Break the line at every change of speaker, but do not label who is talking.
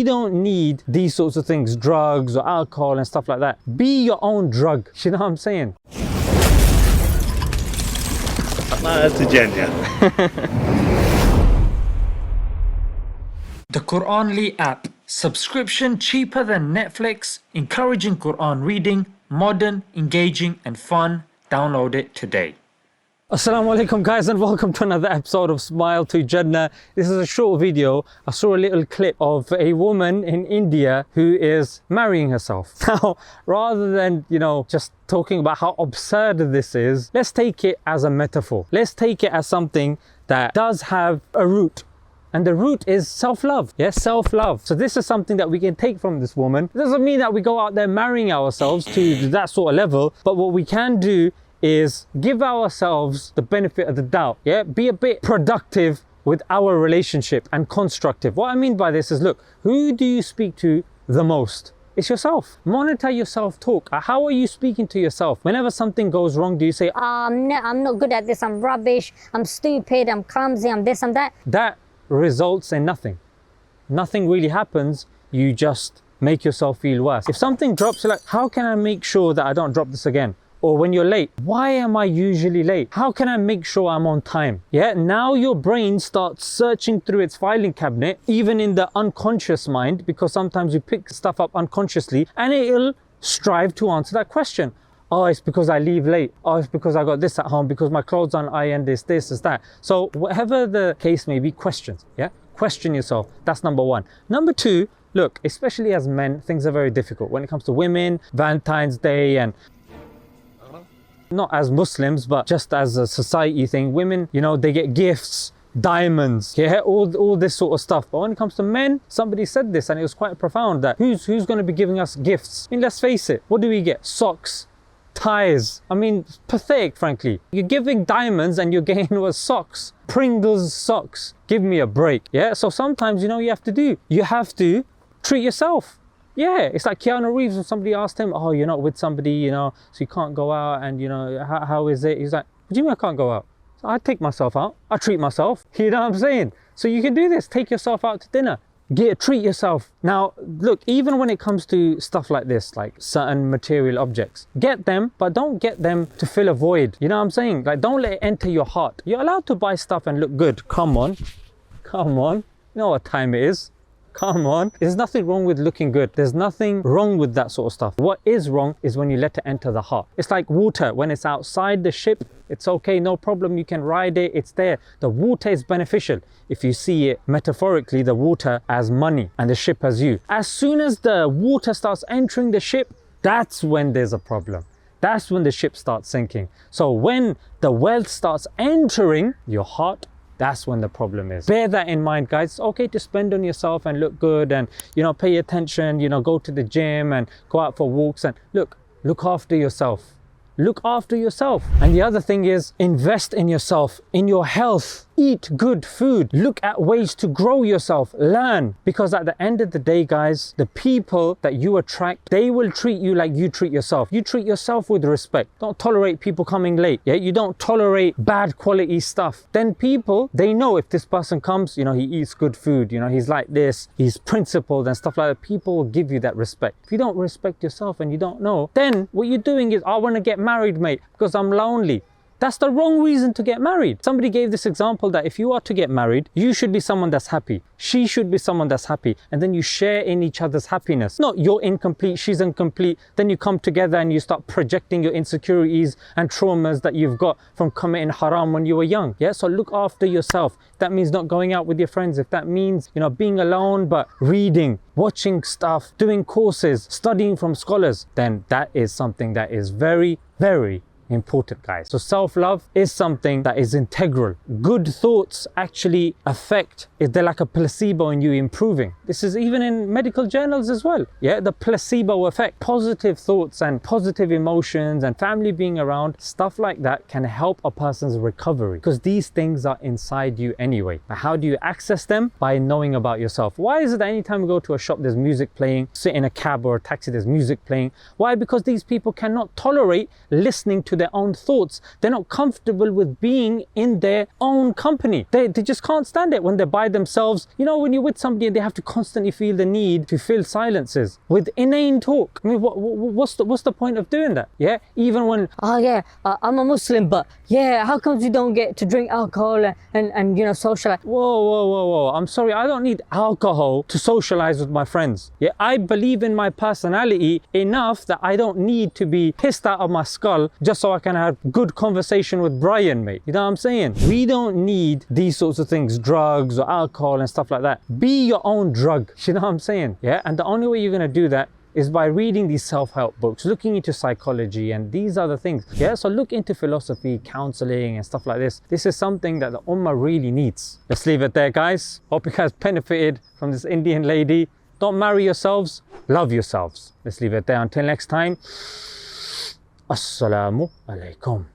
We don't need these sorts of things, drugs or alcohol and stuff like that. Be your own drug. You know what I'm saying?
The Quranly app. Subscription cheaper than Netflix, encouraging Quran reading, modern, engaging and fun. Download it today.
Assalamu alaikum guys, and welcome to another episode of Smile to Jannah. This is a short video. I saw a little clip of a woman in India who is marrying herself. Now, rather than, just talking about how absurd this is, let's take it as a metaphor. Let's take it as something that does have a root. And the root is self-love. Yes, self-love. So this is something that we can take from this woman. It doesn't mean that we go out there marrying ourselves to that sort of level, but what we can do is give ourselves the benefit of the doubt. Yeah, be a bit productive with our relationship and constructive. What I mean by this is, look, who do you speak to the most? It's yourself. Monitor your self-talk. How are you speaking to yourself? Whenever something goes wrong, do you say,
I'm not good at this, I'm rubbish, I'm stupid, I'm clumsy, I'm this, I'm that?
That results in nothing. Nothing really happens. You just make yourself feel worse. If something drops, you're like, how can I make sure that I don't drop this again? Or when you're late, why am I usually late? How can I make sure I'm on time? Yeah, now your brain starts searching through its filing cabinet, even in the unconscious mind, because sometimes you pick stuff up unconsciously, and it'll strive to answer that question. Oh, it's because I leave late. Oh, it's because I got this at home, because my clothes aren't ironed, this, is that. So whatever the case may be, questions, yeah? Question yourself. That's number one. Number two, look, especially as men, things are very difficult. When it comes to women, Valentine's Day, and not as Muslims, but just as a society thing, women, they get gifts, diamonds, yeah, all this sort of stuff. But when it comes to men, somebody said this and it was quite profound, that who's going to be giving us gifts? I mean, let's face it, what do we get? Socks, ties. I mean, it's pathetic, frankly. You're giving diamonds and you're getting with socks. Pringles socks. Give me a break. Yeah, so sometimes, you have to treat yourself. Yeah, it's like Keanu Reeves, when somebody asked him, oh, you're not with somebody, so you can't go out, and how is it? He's like, what do you mean I can't go out? So I take myself out, I treat myself. You know what I'm saying? So you can do this, take yourself out to dinner. Treat yourself. Now, look, even when it comes to stuff like this, like certain material objects, get them, but don't get them to fill a void. You know what I'm saying? Like, don't let it enter your heart. You're allowed to buy stuff and look good. Come on. You know what time it is. Come on. There's nothing wrong with looking good. There's nothing wrong with that sort of stuff. What is wrong is when you let it enter the heart. It's like water. When it's outside the ship, it's okay, no problem. You can ride it. It's there. The water is beneficial. If you see it metaphorically, the water as money and the ship as you. As soon as the water starts entering the ship, that's when there's a problem. That's when the ship starts sinking. So when the wealth starts entering your heart, that's when the problem is. Bear that in mind, guys. It's okay to spend on yourself and look good and, pay attention, go to the gym and go out for walks and look after yourself. Look after yourself. And the other thing is, invest in yourself, in your health. Eat good food. Look at ways to grow yourself. Learn. Because at the end of the day, guys, the people that you attract, they will treat you like you treat yourself. You treat yourself with respect. Don't tolerate people coming late. Yeah, you don't tolerate bad quality stuff. Then people, they know if this person comes, he eats good food, he's like this, he's principled and stuff like that. People will give you that respect. If you don't respect yourself and you don't know, then what you're doing is, I want to get married, mate, because I'm lonely. That's the wrong reason to get married. Somebody gave this example that if you are to get married, you should be someone that's happy. She should be someone that's happy. And then you share in each other's happiness. Not you're incomplete, she's incomplete. Then you come together and you start projecting your insecurities and traumas that you've got from committing haram when you were young. Yeah, so look after yourself. If that means not going out with your friends, if that means, being alone, but reading, watching stuff, doing courses, studying from scholars, then that is something that is very, very important, guys. So self-love is something that is integral. Good thoughts actually affect, they're like a placebo in you improving. This is even in medical journals as well. Yeah, the placebo effect. Positive thoughts and positive emotions and family being around, stuff like that can help a person's recovery, because these things are inside you anyway. Now, how do you access them? By knowing about yourself. Why is it that anytime we go to a shop there's music playing, sit in a cab or a taxi there's music playing? Why? Because these people cannot tolerate listening to to their own thoughts. They're not comfortable with being in their own company. They just can't stand it when they're by themselves. You know, when you're with somebody and they have to constantly feel the need to fill silences with inane talk. I mean, what's the point of doing that? Yeah, even when,
oh yeah, I'm a Muslim, but yeah, how comes you don't get to drink alcohol and you know, socialize?
whoa, I'm sorry, I don't need alcohol to socialize with my friends. Yeah, I believe in my personality enough that I don't need to be pissed out of my skull just so I can have good conversation with Brian, mate. You know what I'm saying? We don't need these sorts of things, drugs or alcohol and stuff like that. Be your own drug. You know what I'm saying? Yeah, and the only way you're gonna do that is by reading these self-help books, looking into psychology and these other things. Yeah, so look into philosophy, counseling and stuff like this. This is something that the Ummah really needs. Let's leave it there, guys. Hope you guys benefited from this Indian lady. Don't marry yourselves, love yourselves. Let's leave it there. Until next time, Assalamu alaikum.